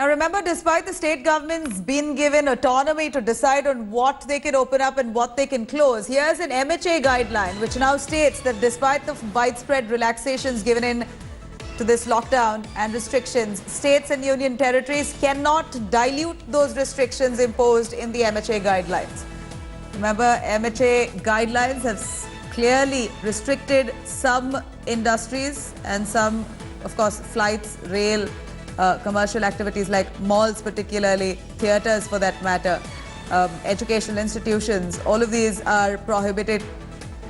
Now remember, despite the state governments being given autonomy to decide on what they can open up and what they can close, here's an MHA guideline which now states that despite the widespread relaxations given in to this lockdown and restrictions, states and union territories cannot dilute those restrictions imposed in the MHA guidelines. Remember, MHA guidelines have clearly restricted some industries and some, of course, flights, rail, commercial activities like malls, particularly theatres for that matter, educational institutions. All of these are prohibited.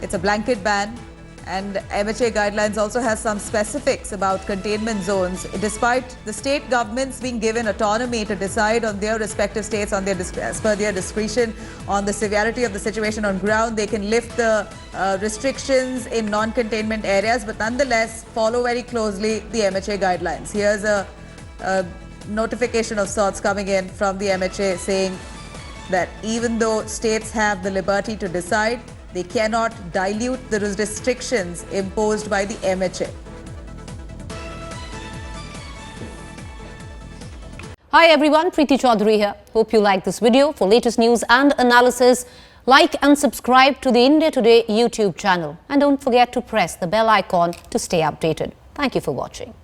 It's a blanket ban, and MHA guidelines also has some specifics about containment zones. Despite the state governments being given autonomy to decide on their respective states on their as per their discretion on the severity of the situation on ground, they can lift the restrictions in non-containment areas, but nonetheless follow very closely the MHA guidelines. Here's a notification of sorts coming in from the MHA saying that even though states have the liberty to decide, they cannot dilute the restrictions imposed by the MHA. Hi everyone, Preeti Chaudhary here. Hope you like this video. For latest news and analysis, like and subscribe to the India Today YouTube channel. And don't forget to press the bell icon to stay updated. Thank you for watching.